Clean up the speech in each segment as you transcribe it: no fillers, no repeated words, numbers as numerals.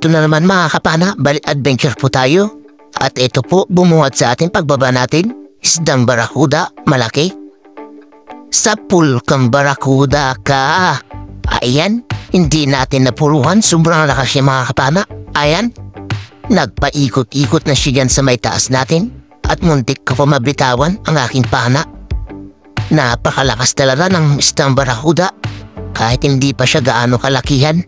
Ito na naman mga kapana, balik adventure po tayo. At ito po, bumuhat sa ating pagbaba natin, isdang barakuda, malaki. Sapul kang barakuda ka. Ayan, hindi natin napuruhan, sobrang lakas siya mga kapana. Ayan, nagpaikot-ikot na siya dyan sa may taas natin. At muntik ka po mabitawan ang aking pana. Napakalakas talaga ng isdang barakuda. Kahit hindi pa siya gaano kalakihan.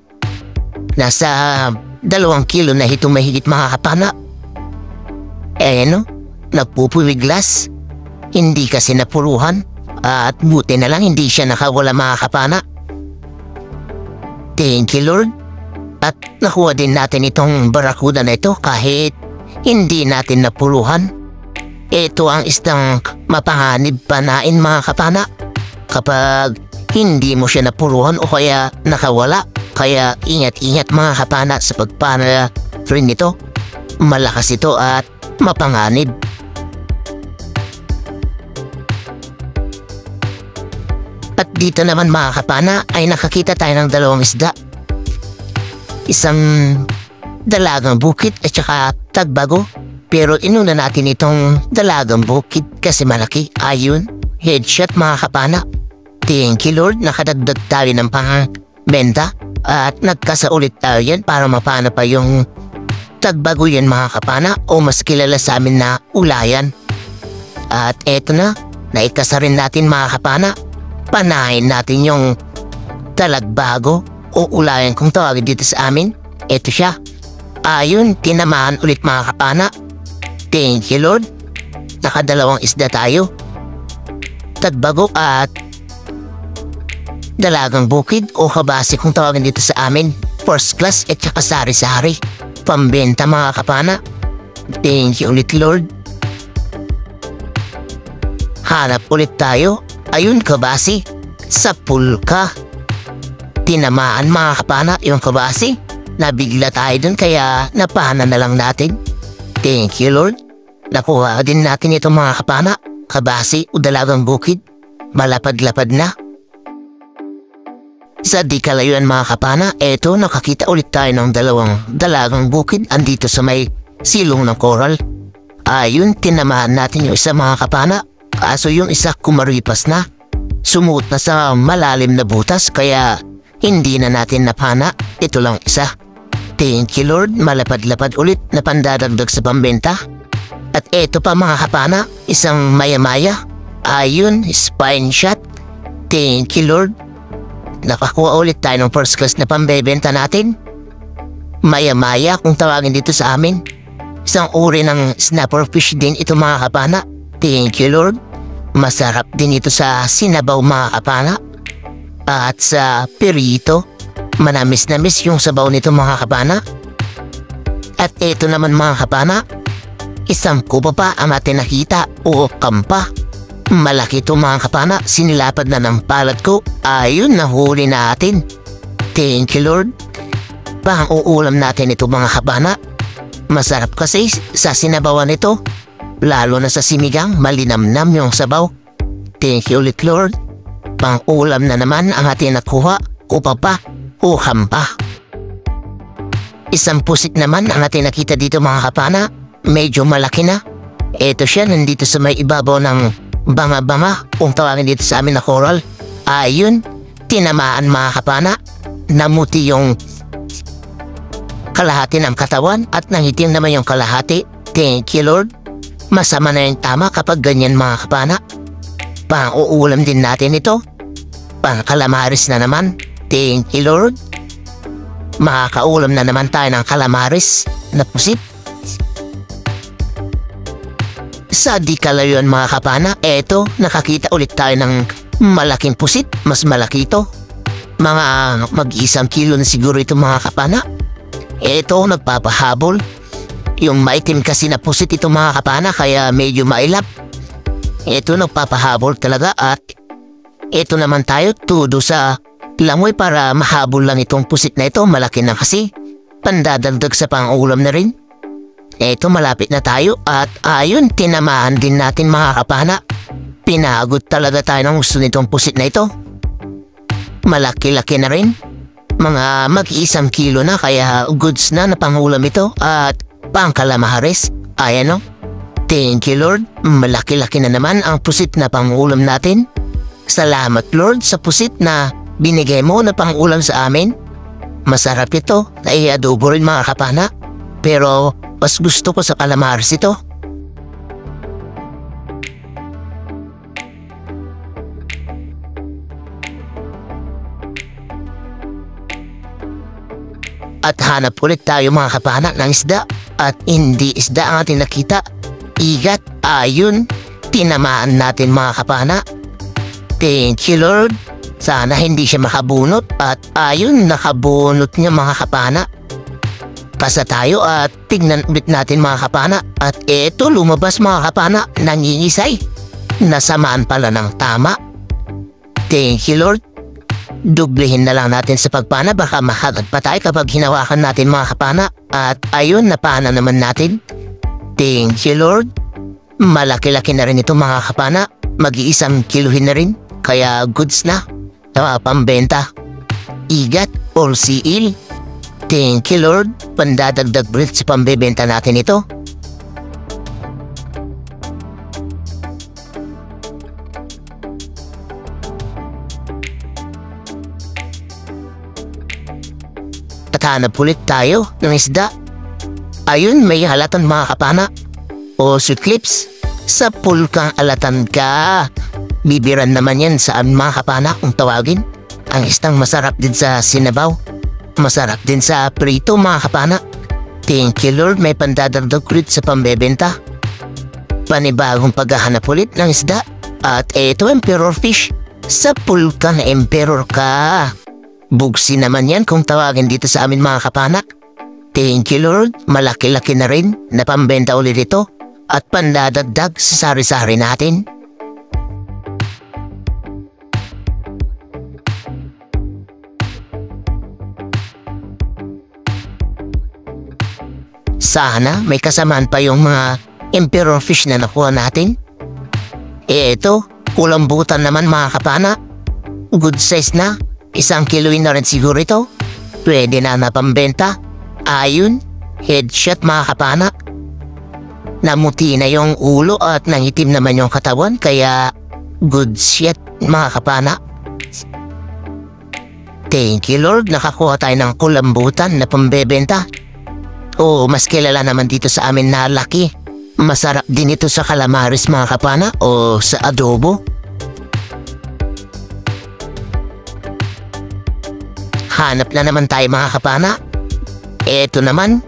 Nasa 2 kilo na ito mahigit mga kapana. Nagpupumiglas. Hindi kasi napuruhan. At buti na lang hindi siya nakawala mga kapana. Thank you Lord. At nakuha din natin itong barakuda na ito kahit hindi natin napuruhan. Ito ang isdang mapanganib panain mga kapana. Kapag hindi mo siya napuruhan o kaya nakawala. Kaya ingat-ingat mga kapana sa pagpana rin nito. Malakas ito at mapanganib. At dito naman mga kapana ay nakakita tayo ng 2 isda. Isang dalagang bukid at saka tagbago. Pero inuna natin itong dalagang bukid kasi malaki. Ayun, headshot mga kapana. Thank you Lord, nakadagdag tayo ng pangbenta. At nagkasaulit tayo yan para mapana pa yung tagbago yan mga kapana o mas kilala sa amin na ulayan. At eto na, naikasa rin natin mga kapana. Panahin natin yung talagbago o ulayan kung tawagin dito sa amin. Eto siya. Ayun, tinamaan ulit mga kapana. Thank you Lord. Nakadalawang isda tayo. Tagbago at dalagang bukid o kabasi kung tawagin dito sa amin. First class at saka sari-sari. Pambenta mga kapana. Thank you ulit Lord. Hanap ulit tayo. Ayun kabasi. Sapul ka. Tinamaan mga kapana yung kabasi. Nabigla tayo dun kaya napana na lang natin. Thank you Lord. Nakuha din natin itong mga kapana. Kabasi o dalagang bukid. Malapad-lapad na. Sa di kalayuan mga kapana, eto nakakita ulit tayo ng 2 dalagang bukid andito sa may silong ng coral. Ayun, tinamaan natin yung isa mga kapana. Kaso yung isa kumaripas na. Sumuot na sa malalim na butas kaya hindi na natin napana. Ito lang isa. Thank you Lord, malapad-lapad ulit na pandadagdag sa pambenta. At eto pa mga kapana, isang maya-maya. Ayun, spine shot. Thank you Lord. Nakakuha ulit tayo ng first class na pambebenta natin. Maya-maya kung tawagin dito sa amin. Isang uri ng snapper fish din ito mga kapana. Thank you Lord. Masarap din ito sa sinabaw mga kapana. At sa pirito. Manamis-namis yung sabaw nito mga kapana. At ito naman mga kapana. Isang kupa pa ang atin nakita o kampa. Malaki ito mga kapana, sinilapad na ng palad ko. Ayun, nahuli natin. Thank you Lord. Pang-uulam natin ito mga kapana. Masarap kasi sa sinabawan nito. Lalo na sa simigang, malinamnam yung sabaw. Thank you ulit Lord. Pang-ulam na naman ang atin nakuha. Upapa o hampa. Isang pusit naman ang atin nakita dito mga kapana. Medyo malaki na. Ito siya, nandito sa may ibabaw ng banga-banga kung tawagin dito sa amin na coral. Ayun, tinamaan mga kapana. Namuti yung kalahati ng katawan at nangitim naman yung kalahati. Thank you Lord. Masama na yung tama kapag ganyan mga kapana. Pang-uulam din natin ito. Pang-kalamaris na naman. Thank you Lord. Makakaulam na naman tayo ng kalamaris na pusit. Sa di kalayuan mga kapana, eto, nakakita ulit tayo ng malaking pusit. Mas malaki ito. Mga mag-1 kilo na siguro ito mga kapana. Eto, nagpapahabol. Yung maitim kasi na pusit ito mga kapana, kaya medyo mailap. Eto, nagpapahabol talaga at eto naman tayo, tudo sa langoy para mahabol lang itong pusit na ito. Malaki na kasi. Pandadagdag sa pang-ulam na rin. Eto, malapit na tayo at ayun, tinamaan din natin mga kapana. Pinagod talaga tayo ng gusto nitong pusit na ito. Malaki-laki na rin. Mga mag-iisang kilo na kaya goods na na pangulam ito at pangkalamahares. Ayan o. Thank you Lord. Malaki-laki na naman ang pusit na pangulam natin. Salamat Lord sa pusit na binigay mo na pangulam sa amin. Masarap ito. Naiadobo rin mga kapana. Pero mas gusto ko sa calamares ito. At hanap ulit tayo mga kapana ng isda. At hindi isda ang ating nakita. Igat, ayun. Tinamaan natin mga kapana. Thank you Lord. Sana hindi siya makabunot. At ayun, nakabunot niya mga kapana. Pasa tayo at tignan ulit natin mga kapana. At eto lumabas mga kapana. Nangingisay. Nasamaan pala ng tama. Thank you Lord. Dublihin na lang natin sa pagpana, baka mahagad pa tayo kapag hinawakan natin mga kapana. At ayun, napana naman natin. Thank you Lord. Malaki-laki na rin ito mga kapana. Mag-iisang kiluhin na rin. Kaya goods na. Pambenta. Igat or siil. Thank you Lord. Pandadagdag ulit sa pambebenta natin ito. Hanap ulit tayo ng isda. Ayun, may halatan mga kapana. O si Clips, sa pool kang alatan ka. Bibiran naman yan saan mga kapana kung tawagin. Ang isdang masarap din sa sinabaw. Masarap din sa prito mga kapana. Thank you Lord, may pandadagdag ulit sa pambebenta. Panibagong paghahanap ulit ng isda. At eto, emperor fish. Sa pool ka na emperor ka. Bugsi naman yan kung tawagin dito sa amin mga kapana. Thank you Lord, malaki-laki na rin na pambenta ulit ito at pandadagdag sa sari-sari natin. Sana may kasamaan pa yung mga emperor fish na nakuha natin. Eto, kulambutan naman mga kapana. Good size na. 1 kiloin na rin siguro ito. Pwede na napambenta. Ayun, headshot mga kapana. Namuti na yung ulo at nangitim naman yung katawan. Kaya good shit mga kapana. Thank you Lord, nakakuha tayo ng kulambutan na pambebenta. Oo, mas kilala naman dito sa amin na laki. Masarap din ito sa calamares mga kapana o sa adobo. Hanap na naman tayo mga kapana. Eto naman,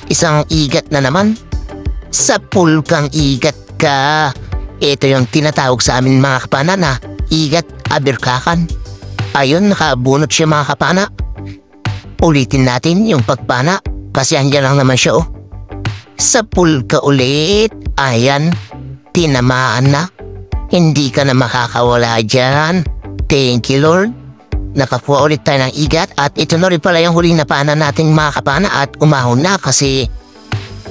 isang igat na naman. Sa pool kang igat ka. Ito yung tinatawag sa amin mga kapana na igat abirkakan. Ayun, nakabunot siya mga kapana. Ulitin natin yung pagpana kasi andyan lang naman siya oh. Sa pool ka ulit. Ayan, tinamaan na. Hindi ka na makakawala dyan. Thank you Lord. Nakakuha ulit tayo ng igat at ito na rin pala yung huling napana nating mga kapana at umahon na kasi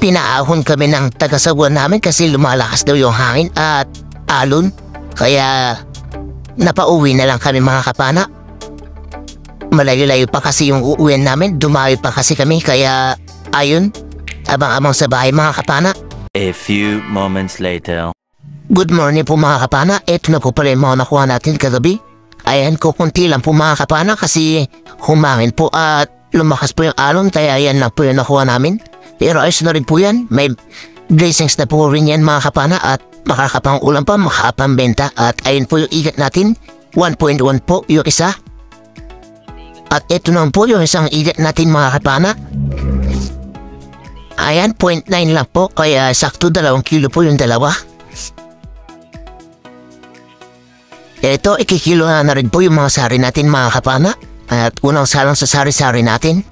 pinaahon kami ng tagasagwan namin kasi lumalakas daw yung hangin at alon. Kaya napauwi na lang kami mga kapana. Malayo-layo pa kasi yung uuwian namin, dumayo pa kasi kami kaya ayun, abang-abang sa bahay mga kapana. A few moments later. Good morning po mga kapana, ito na po pala yung mga nakuha natin kagabi. Ayan, kukunti lang po mga kapana kasi humangin po at lumakas po yung alon kaya ayan lang po yung nakuha namin. Pero ayos na rin po yan, may blessings na po rin yan mga kapana at makakapang-ulam pa, makakapambenta at ayun po yung igat natin, 1.1 po yung isa. At ito naman po yung isang igat natin mga kapana. Ayan, 0.9 lang po kaya sakto 2 kilo po yung dalawa. Ito, ikikilo na rin po yung mga sari natin mga kapana. At unang salang sa sari-sari natin.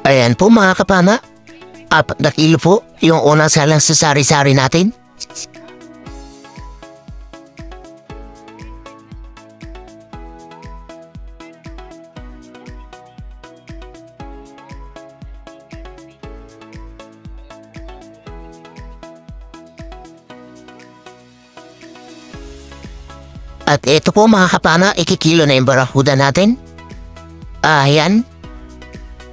Ayan po mga kapana. 4 na kilo po yung unang salang sa sari-sari natin. At ito po mga kapana, ikikilo na yung barakuda natin. Ayan.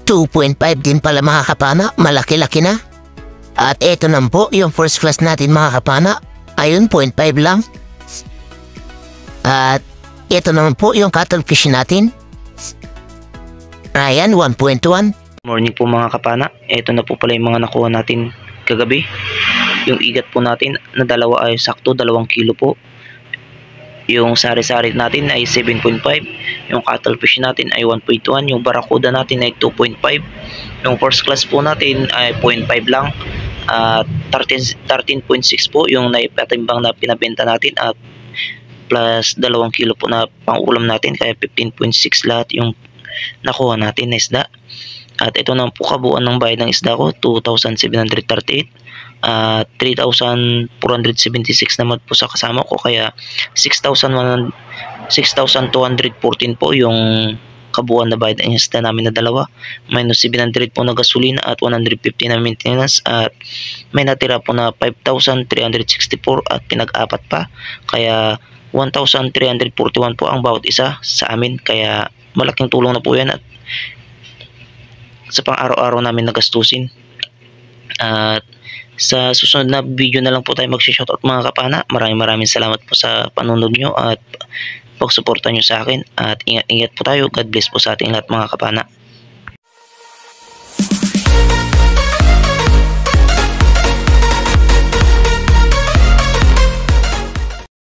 2.5 din pala mga kapana, malaki-laki na. At ito naman po yung first class natin mga kapana. Ayun, 0.5 lang. At ito naman po yung cuttlefish natin. Ayan, 1.1. Morning po mga kapana. Ito na po pala yung mga nakuha natin kagabi. Yung igat po natin na dalawa ay sakto 2 kilo po. Yung sari-sari natin ay 7.5. Yung cuttlefish natin ay 1.1. Yung barracuda natin ay 2.5. Yung first class po natin ay 0.5 lang. At 13.6 po yung naipatimbang na pinabenta natin. At plus 2 kilo po na pang-ulam natin. Kaya 15.6 lahat yung nakuha natin na isda. At ito na po kabuuan ng bayad ng isda ko. 2,738. 3,476 naman po sa kasama ko, kaya 6,214 po yung kabuuan na bayad ng isda namin na dalawa, minus 700 po na gasolina at 150 na maintenance, at may natira po na 5,364 at pinag-apat pa, kaya 1,341 po ang bawat isa sa amin, kaya malaking tulong na po yan at sa pang-araw-araw namin nagastusin. At sa susunod na video na lang po tayo mag-shoutout mga kapana. Maraming salamat po sa panunod nyo at pagsuporta nyo sa akin. At ingat-ingat po tayo. God bless po sa ating lahat mga kapana.